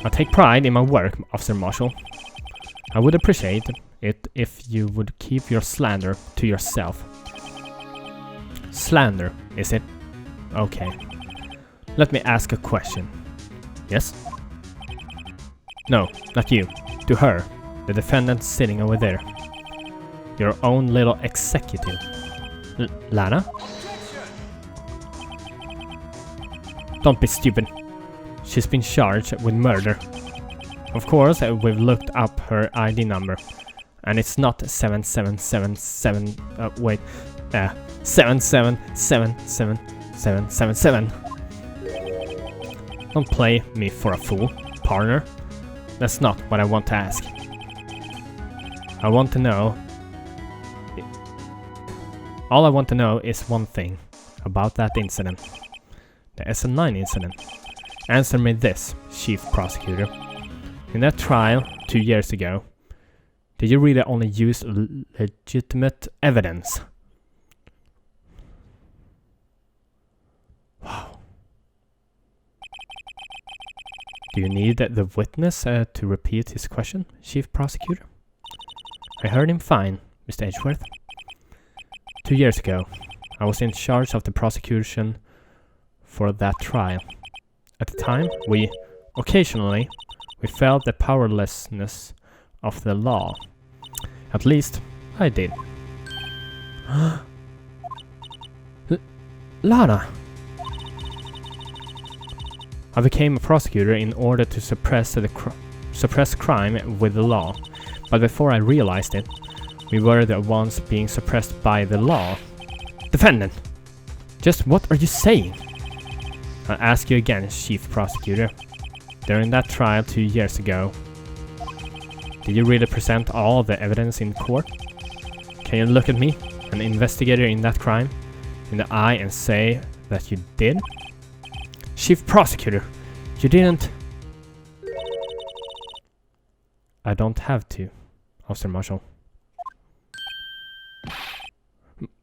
I take pride in my work, Officer Marshall. I would appreciate it if you would keep your slander to yourself. Slander, is it? Okay. Let me ask a question. Yes? No, not you. To her, the defendant sitting over there. Your own little executive. Lana? Don't be stupid. She's been charged with murder. Of course, we've looked up her ID number. And it's not 7777... wait. 7777777. Don't play me for a fool, partner. That's not what I want to ask. I want to know... All I want to know is one thing about that incident. The SL9 incident. Answer me this, Chief Prosecutor. In that trial 2 years ago, did you really only use legitimate evidence? Wow. Do you need the witness to repeat his question, Chief Prosecutor? I heard him fine, Mr. Edgeworth. 2 years ago, I was in charge of the prosecution for that trial. At the time, we felt the powerlessness of the law. At least, I did. Lana! I became a prosecutor in order to suppress crime with the law. But before I realized it, we were the ones being suppressed by the law. Defendant! Just what are you saying? I'll ask you again, Chief Prosecutor. During that trial 2 years ago, did you really present all the evidence in court? Can you look at me, an investigator in that crime, in the eye and say that you did? Chief Prosecutor, you didn't... I don't have to, Officer Marshall.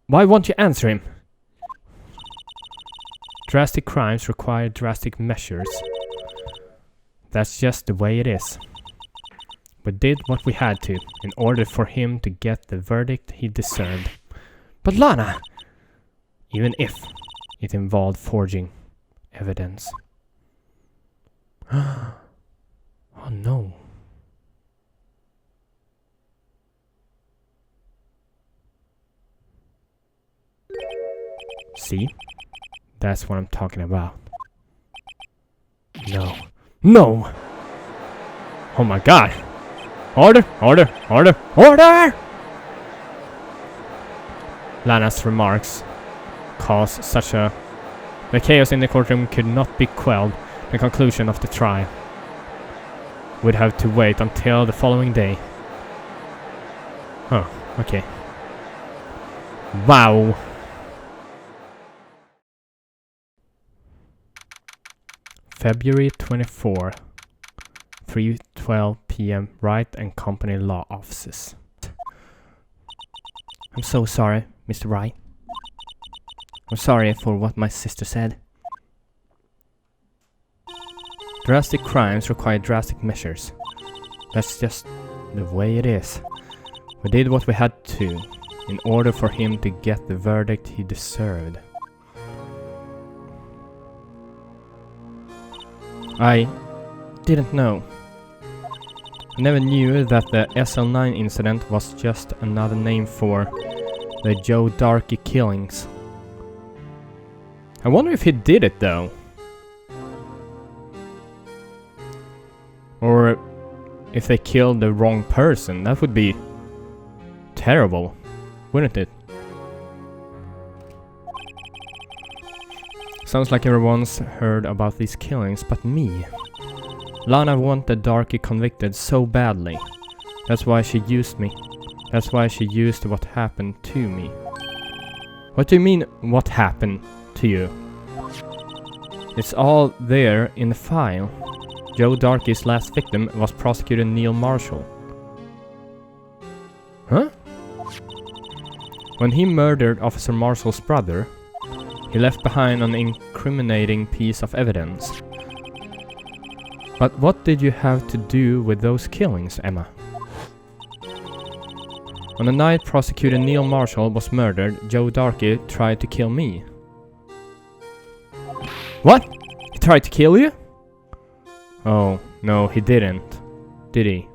Why won't you answer him? Drastic crimes require drastic measures. That's just the way it is. We did what we had to in order for him to get the verdict he deserved. But Lana! Even if it involved forging evidence. Oh no. See? That's what I'm talking about. No. No! Oh my god! Order! Order! Order! Order! Lana's remarks caused such a... The chaos in the courtroom could not be quelled. The conclusion of the trial would have to wait until the following day. Oh, okay. Wow! February 24, 3:12 p.m. Wright and Company Law Offices. I'm so sorry, Mr. Wright. I'm sorry for what my sister said. Drastic crimes require drastic measures. That's just the way it is. We did what we had to in order for him to get the verdict he deserved. I didn't know. I never knew that the SL9 incident was just another name for the Joe Darkey killings. I wonder if he did it though. Or if they killed the wrong person. That would be terrible, wouldn't it? Sounds like everyone's heard about these killings, but me. Lana wanted Darkey convicted so badly. That's why she used me. That's why she used what happened to me. What do you mean, what happened to you? It's all there in the file. Joe Darkey's last victim was prosecutor Neil Marshall. Huh? When he murdered Officer Marshall's brother, he left behind an incriminating piece of evidence. But what did you have to do with those killings, Emma? On the night prosecutor Neil Marshall was murdered, Joe Darkey tried to kill me. What? He tried to kill you? Oh, no, he didn't. Did he?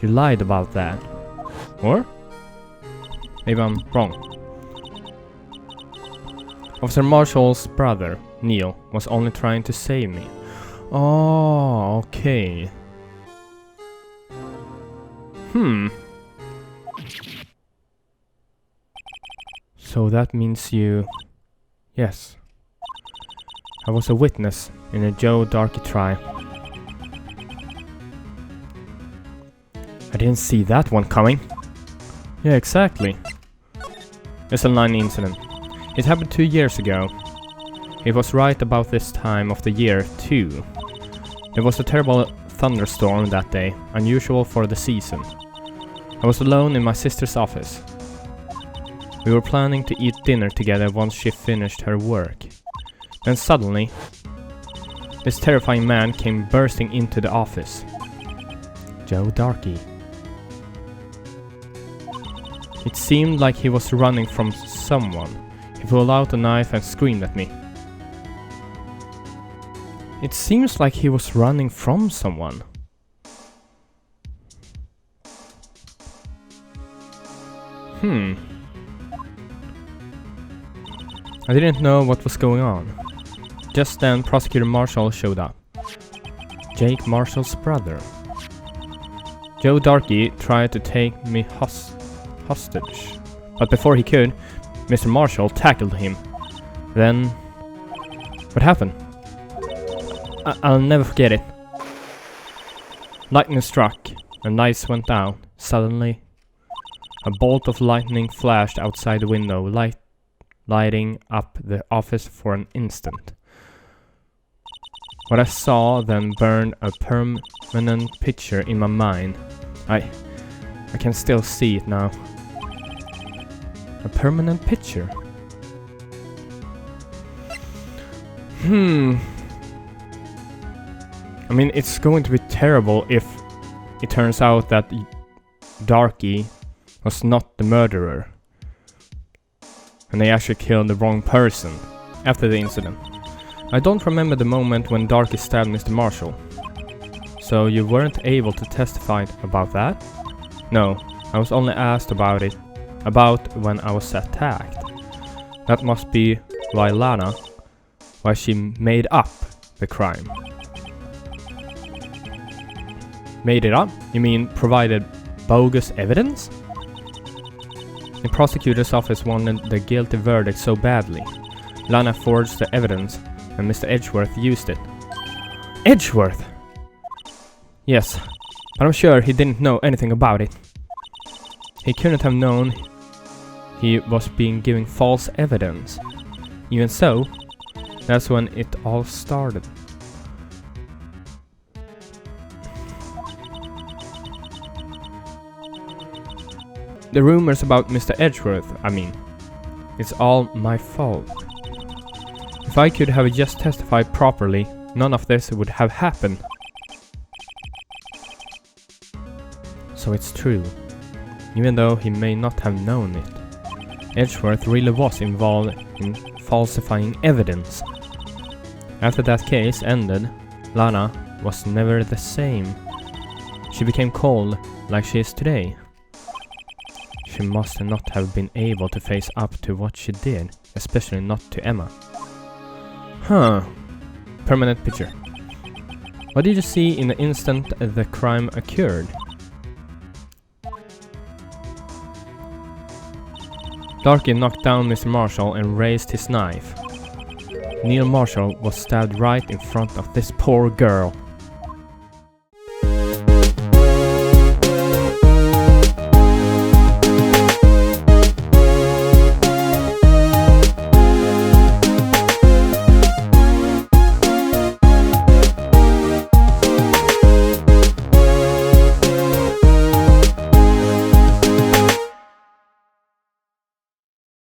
You lied about that. Or? Maybe I'm wrong. Officer Marshall's brother, Neil, was only trying to save me. Oh, okay. So that means you... Yes. I was a witness in a Joe Darkey trial. I didn't see that one coming. Yeah, exactly. It's a 9 incident. It happened 2 years ago. It was right about this time of the year, too. There was a terrible thunderstorm that day, unusual for the season. I was alone in my sister's office. We were planning to eat dinner together once she finished her work. Then suddenly, this terrifying man came bursting into the office. Joe Darkey. It seemed like he was running from someone. He pulled out a knife and screamed at me. It seems like he was running from someone. I didn't know what was going on. Just then, Prosecutor Marshall showed up. Jake Marshall's brother. Joe Darkey tried to take me hostage, but before he could, Mr. Marshall tackled him. Then... What happened? I'll never forget it. Lightning struck, and lights went out. Suddenly, a bolt of lightning flashed outside the window, lighting up the office for an instant. What I saw then burned a permanent picture in my mind. I can still see it now. A permanent picture. I mean, it's going to be terrible if it turns out that Darkey was not the murderer. And they actually killed the wrong person after the incident. I don't remember the moment when Darkey stabbed Mr. Marshall. So you weren't able to testify about that? No, I was only asked about when I was attacked. That must be why she made up the crime. Made it up? You mean provided bogus evidence? The prosecutor's office wanted the guilty verdict so badly. Lana forged the evidence, and Mr. Edgeworth used it. Edgeworth? Yes, but I'm sure he didn't know anything about it. He couldn't have known he was being given false evidence. Even so, that's when it all started. The rumors about Mr. Edgeworth, it's all my fault. If I could have just testified properly, none of this would have happened. So it's true, even though he may not have known it. Edgeworth really was involved in falsifying evidence. After that case ended, Lana was never the same. She became cold, like she is today. She must not have been able to face up to what she did, especially not to Emma. Permanent picture. What did you see in the instant the crime occurred? Darkey knocked down Mr. Marshall and raised his knife. Neil Marshall was stabbed right in front of this poor girl.